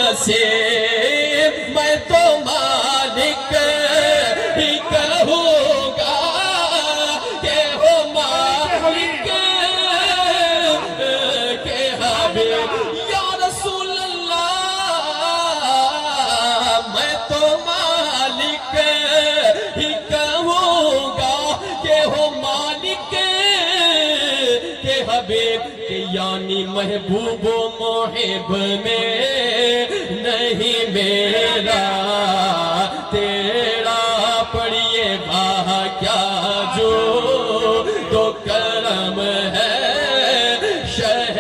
नसीब मैं तो मालिक ही कहूँगा कि हो मालिक के हबीब या रसूल अल्लाह मैं तो मालिक ही कहूँगा कि हो मालिक के हबीब के यानी महबूब मोहिब में नहीं मेरा तेरा पढ़िए वाह क्या जो तो करम है शह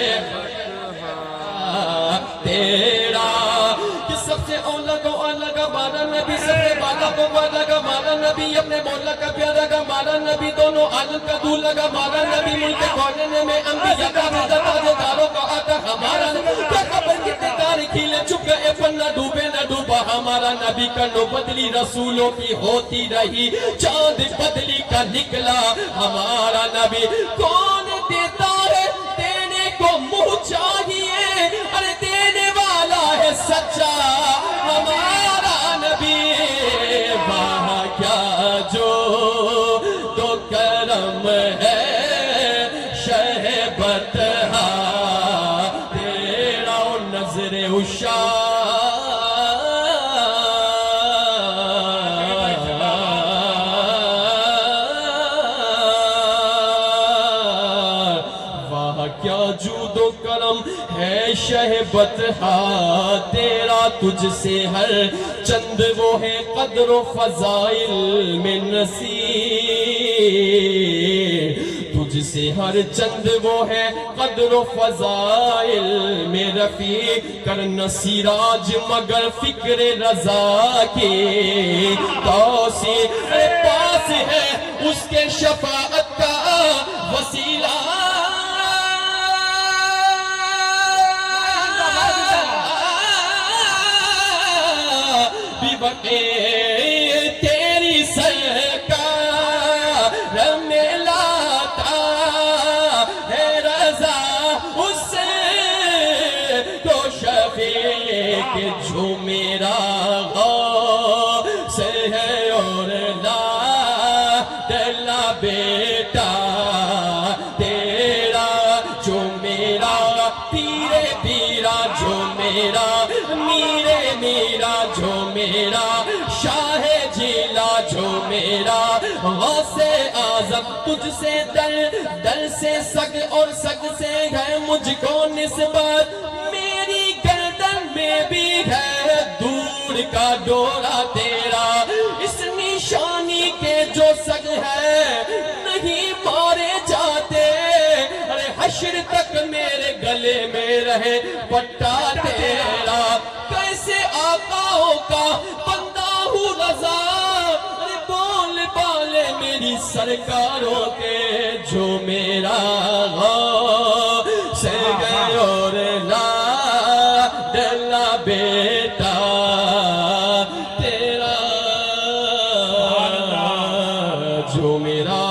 तेरा कि सबसे अलग हमारा नबी सबसे बाला को वाला हमारा नबी अपने मौला का प्यारा हमारा नबी दोनों आलम का दूल्हा हमारा नबी मुल्क कौने में अंबिया का ताजेदारों का आका हमारा क्या खबर कितने तारे खिले चुप गए पन्ना डूबे न डूबा हमारा नबी का नो बदली रसूलों की होती रही चांद बदली का निकला हमारा नबी कौन देता है देने को मुंह चाहिए अरे देने वाला है सच्चा हमारा नबी वाह क्या जो तो करम है शहबत तेरा नजरे उषा वाह क्या जूदो करम है शहबत तेरा तुझसे हर चंद वो है कद्र फजाइल में नसीब तुझसे हर चंद वो है कद्र फजाइल में रफी कर नसीराज मगर फिक्र रजा के तौसी पास है उसके शफाअत का वसीला बके तेरी सरकार में लाता है रजा उससे तो शफीक जो मेरा से है और ला दला बेटा तेरा जो मेरा पीरे पीरा जो मेरा मीरे मीरा जो मेरा शाह जिला जो मेरा गौसे आजम तुझसे दर से सग और सग से है मुझको निस्बत मेरी गर्दन में भी है दूर का डोरा तेरा इस निशानी के जो सग है नहीं मारे जाते अरे हश्र तक मेरे गले में रहे पट्टा तेरा कैसे आकाओं का बंदा हूँ रजा अरे बोल बाले मेरी सरकारों के जो मेरा से गए और ला डला बेटा तेरा जो मेरा